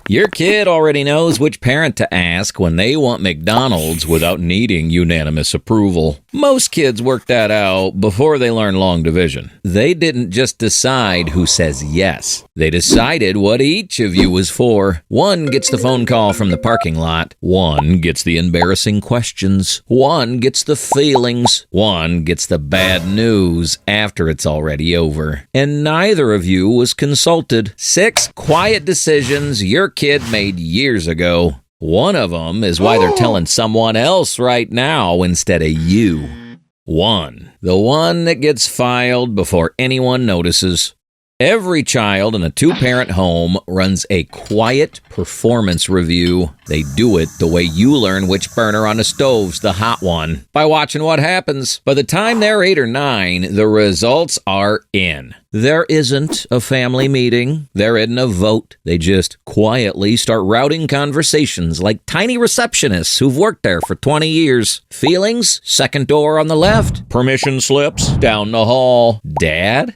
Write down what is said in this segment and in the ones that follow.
Your kid already knows which parent to ask when they want McDonald's without needing unanimous approval. Most kids work that out before they learn long division. They didn't just decide who says yes. They decided what each of you was for. One gets the phone call from the parking lot. One gets the embarrassing questions. One gets the feelings. One gets the bad news after it's already over. And neither of you was consulted. 6 quiet decisions your kid made years ago. One of them is why they're telling someone else right now instead of you. 1. The one that gets filed before anyone notices. Every child in a 2-parent home runs a quiet performance review. They do it the way you learn which burner on the stove's the hot one, by watching what happens. By the time they're 8 or 9, the results are in. There isn't a family meeting. There isn't a vote. They just quietly start routing conversations like tiny receptionists who've worked there for 20 years. Feelings? Second door on the left. Permission slips? Down the hall. Dad?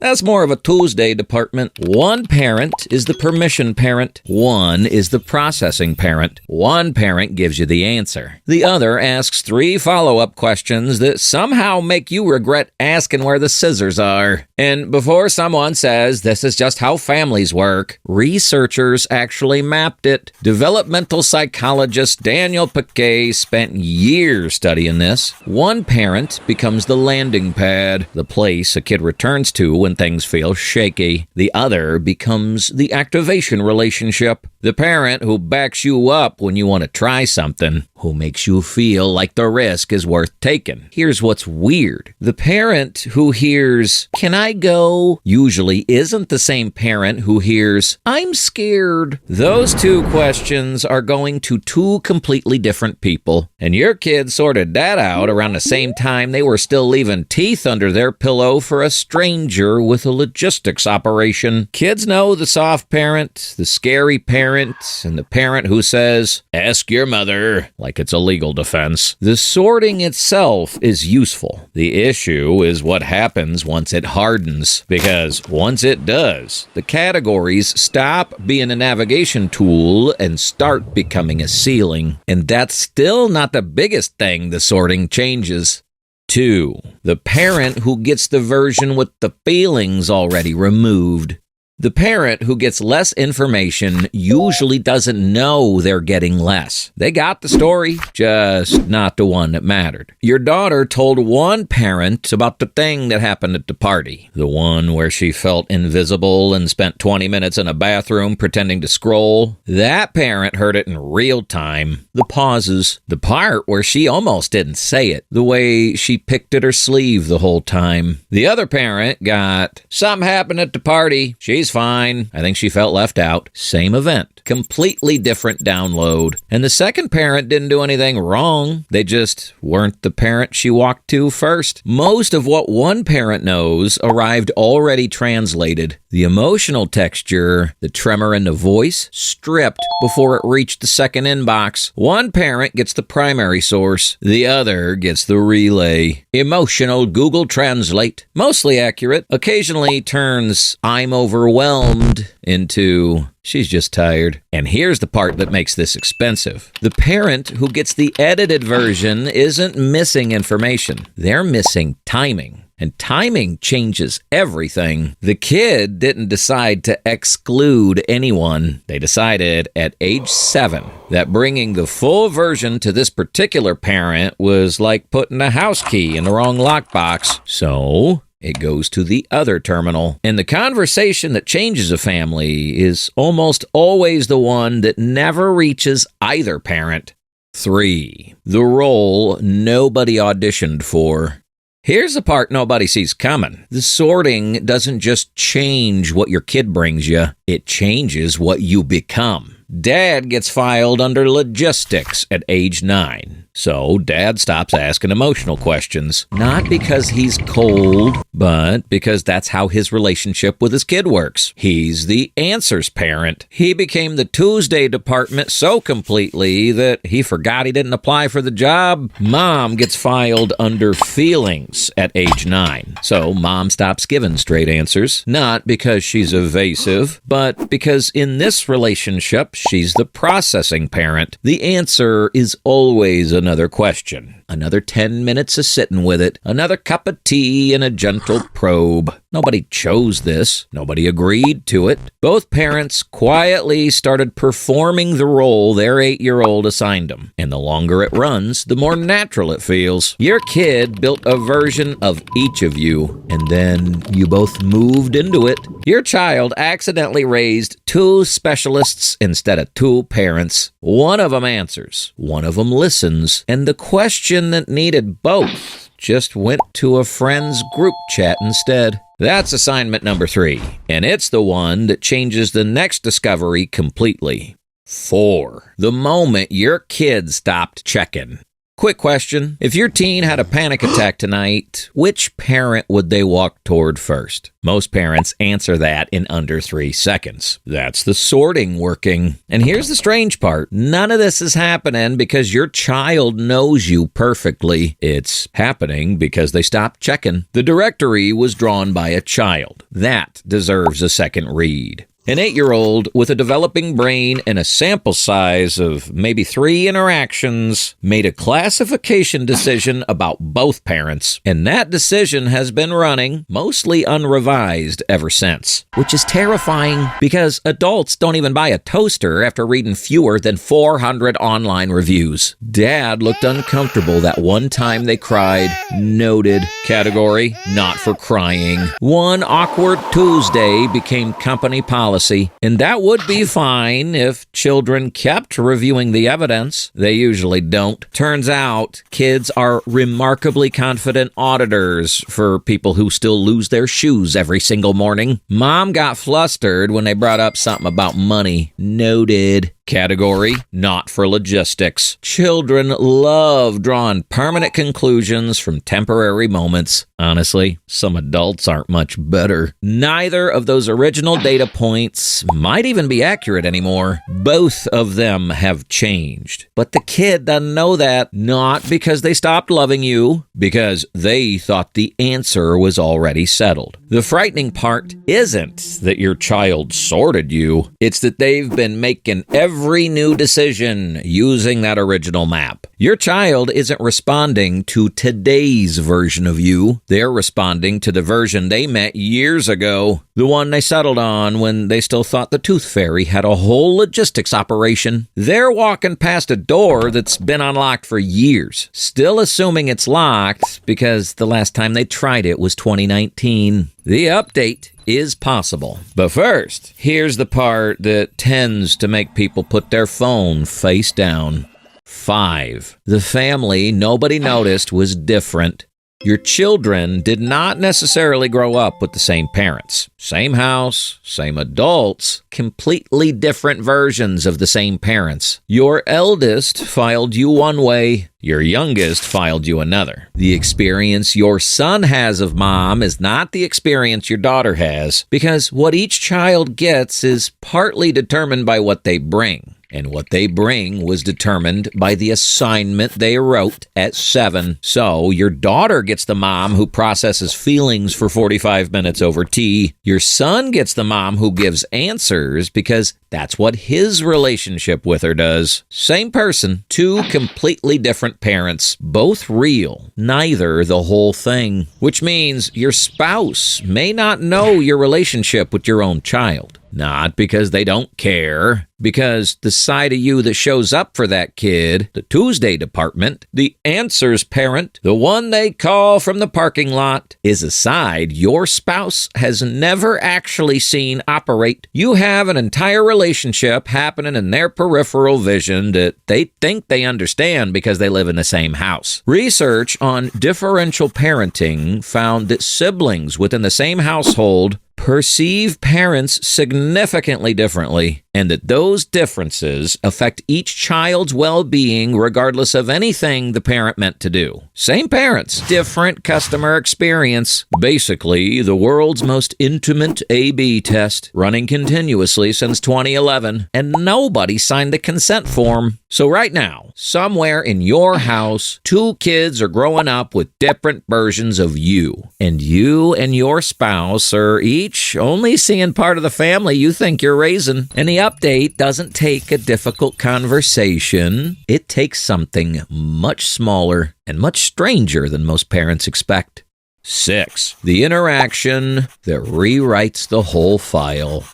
That's more of a Tuesday department. One parent is the permission parent. One is the processing parent. One parent gives you the answer. The other asks 3 follow-up questions that somehow make you regret asking where the scissors are. And before someone says this is just how families work, researchers actually mapped it. Developmental psychologist Daniel Paquette spent years studying this. One parent becomes the landing pad, the place a kid returns to when things feel shaky. The other becomes the activation relationship, the parent who backs you up when you want to try something, who makes you feel like the risk is worth taking. Here's what's weird. The parent who hears, "Can I go?" usually isn't the same parent who hears, "I'm scared." Those 2 questions are going to 2 completely different people. And your kid sorted that out around the same time they were still leaving teeth under their pillow for a stranger with a logistics operation. Kids know the soft parent, the scary parent, and the parent who says, "Ask your mother," like it's a legal defense. The sorting itself is useful. The issue is what happens once it hardens, because once it does, the categories stop being a navigation tool and start becoming a ceiling. And that's still not the biggest thing the sorting changes. 2. The parent who gets the version with the feelings already removed. The parent who gets less information usually doesn't know they're getting less. They got the story, just not the one that mattered. Your daughter told one parent about the thing that happened at the party, the one where she felt invisible and spent 20 minutes in a bathroom pretending to scroll. That parent heard it in real time. The pauses, the part where she almost didn't say it, the way she picked at her sleeve the whole time. The other parent got, "Something happened at the party. She's fine. I think she felt left out." Same event. Completely different download. And the second parent didn't do anything wrong. They just weren't the parent she walked to first. Most of what one parent knows arrived already translated. The emotional texture, the tremor in the voice, stripped before it reached the second inbox. One parent gets the primary source. The other gets the relay. Emotional Google Translate. Mostly accurate. Occasionally turns "I'm overwhelmed" into "she's just tired." And here's the part that makes this expensive. The parent who gets the edited version isn't missing information. They're missing timing. And timing changes everything. The kid didn't decide to exclude anyone. They decided at age 7 that bringing the full version to this particular parent was like putting a house key in the wrong lockbox. So it goes to the other terminal. And the conversation that changes a family is almost always the one that never reaches either parent. 3. The role nobody auditioned for. Here's the part nobody sees coming. The sorting doesn't just change what your kid brings you, it changes what you become. Dad gets filed under logistics at age 9. So dad stops asking emotional questions, not because he's cold, but because that's how his relationship with his kid works. He's the answers parent. He became the Tuesday department so completely that he forgot he didn't apply for the job. Mom gets filed under feelings at age 9. So mom stops giving straight answers, not because she's evasive, but because in this relationship, she's the processing parent. The answer is always another question. Another 10 minutes of sitting with it, another cup of tea and a gentle probe. Nobody chose this. Nobody agreed to it. Both parents quietly started performing the role their 8-year-old assigned them. And the longer it runs, the more natural it feels. Your kid built a version of each of you, and then you both moved into it. Your child accidentally raised 2 specialists instead of 2 parents. One of them answers, one of them listens, and the question that needed both just went to a friend's group chat instead. That's assignment number 3, and it's the one that changes the next discovery completely. 4. The moment your kid stopped checking. Quick question. If your teen had a panic attack tonight, which parent would they walk toward first? Most parents answer that in under 3 seconds. That's the sorting working. And here's the strange part. None of this is happening because your child knows you perfectly. It's happening because they stopped checking. The directory was drawn by a child. That deserves a second read. An 8-year-old with a developing brain and a sample size of maybe 3 interactions made a classification decision about both parents, and that decision has been running, mostly unrevised, ever since. Which is terrifying because adults don't even buy a toaster after reading fewer than 400 online reviews. Dad looked uncomfortable that one time they cried. Noted. Category, not for crying. One awkward Tuesday became company policy. And that would be fine if children kept reviewing the evidence. They usually don't. Turns out, kids are remarkably confident auditors for people who still lose their shoes every single morning. Mom got flustered when they brought up something about money. Noted. Category, not for logistics. Children love drawing permanent conclusions from temporary moments. Honestly, some adults aren't much better. Neither of those original data points might even be accurate anymore. Both of them have changed. But the kid doesn't know that, not because they stopped loving you, because they thought the answer was already settled. The frightening part isn't that your child sorted you. It's that they've been making every new decision using that original map. Your child isn't responding to today's version of you. They're responding to the version they met years ago, the one they settled on when they still thought the tooth fairy had a whole logistics operation. They're walking past a door that's been unlocked for years, still assuming it's locked because the last time they tried it was 2019. The update is possible. But first, here's the part that tends to make people put their phone face down. 5. The family nobody noticed was different. Your children did not necessarily grow up with the same parents. Same house, same adults, completely different versions of the same parents. Your eldest filed you one way, your youngest filed you another. The experience your son has of mom is not the experience your daughter has, because what each child gets is partly determined by what they bring. And what they bring was determined by the assignment they wrote at 7. So your daughter gets the mom who processes feelings for 45 minutes over tea. Your son gets the mom who gives answers because that's what his relationship with her does. Same person, 2 completely different parents, both real, neither the whole thing. Which means your spouse may not know your relationship with your own child. Not because they don't care, because the side of you that shows up for that kid, the Tuesday department, the answers parent, the one they call from the parking lot, is a side your spouse has never actually seen operate. You have an entire relationship happening in their peripheral vision that they think they understand because they live in the same house. Research on differential parenting found that siblings within the same household perceive parents significantly differently. and that those differences affect each child's well-being regardless of anything the parent meant to do. Same parents, different customer experience. Basically, the world's most intimate A/B test, running continuously since 2011, and nobody signed the consent form. So right now, somewhere in your house, two kids are growing up with different versions of you. And you and your spouse are each only seeing part of the family you think you're raising. And the update doesn't take a difficult conversation. It takes something much smaller and much stranger than most parents expect. 6. The interaction that rewrites the whole file.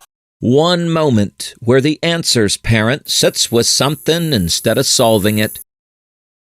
One moment where the answers parent sits with something instead of solving it.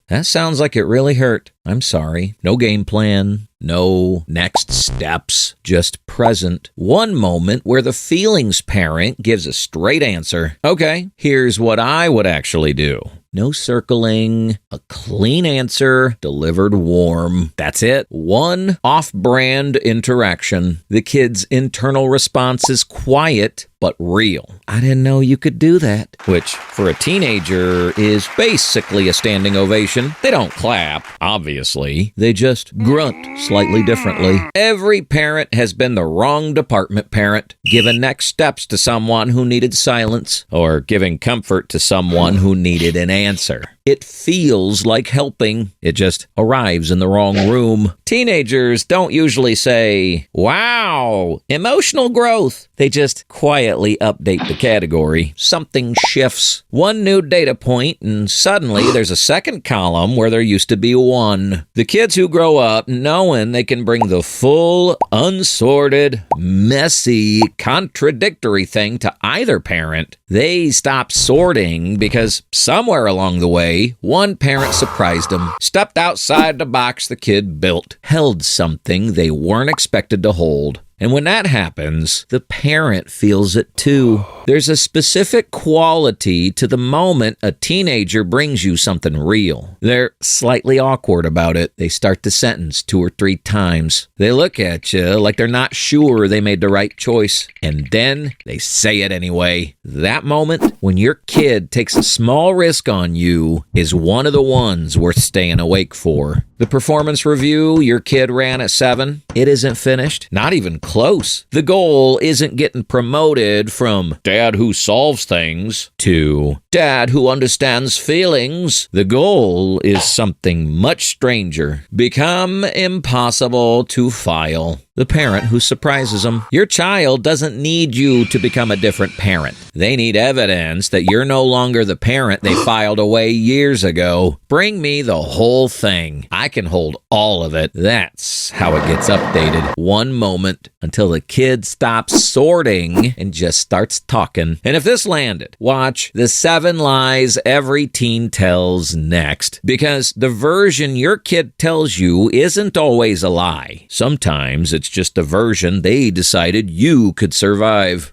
That sounds like it really hurt. I'm sorry. No game plan, no next steps, just present. One moment where the feelings parent gives a straight answer. Okay, here's what I would actually do. No circling, a clean answer, delivered warm. That's it. One off-brand interaction. The kid's internal response is quiet, but real. I didn't know you could do that. Which, for a teenager, is basically a standing ovation. They don't clap, obviously. They just grunt slightly differently. Every parent has been the wrong department parent, giving next steps to someone who needed silence, or giving comfort to someone who needed an answer. It feels like helping. It just arrives in the wrong room. Teenagers don't usually say, "Wow, emotional growth." They just quietly update the category. Something shifts. One new data point, and suddenly there's a second column where there used to be one. The kids who grow up knowing they can bring the full, unsorted, messy, contradictory thing to either parent, they stop sorting because somewhere along the way, one parent surprised them, stepped outside the box the kid built, held something they weren't expected to hold. And when that happens, the parent feels it too. There's a specific quality to the moment a teenager brings you something real. They're slightly awkward about it. They start the sentence 2 or 3 times. They look at you like they're not sure they made the right choice. And then they say it anyway. That moment, when your kid takes a small risk on you, is one of the ones worth staying awake for. The performance review your kid ran at 7, it isn't finished. Not even close. The goal isn't getting promoted from dad who solves things to dad who understands feelings. The goal is something much stranger. Become impossible to file. The parent who surprises them. Your child doesn't need you to become a different parent. They need evidence that you're no longer the parent they filed away years ago. Bring me the whole thing. I can hold all of it. That's how it gets updated. One moment until the kid stops sorting and just starts talking. And if this landed, watch the 7 lies every teen tells next. Because the version your kid tells you isn't always a lie. Sometimes it's just a version they decided you could survive.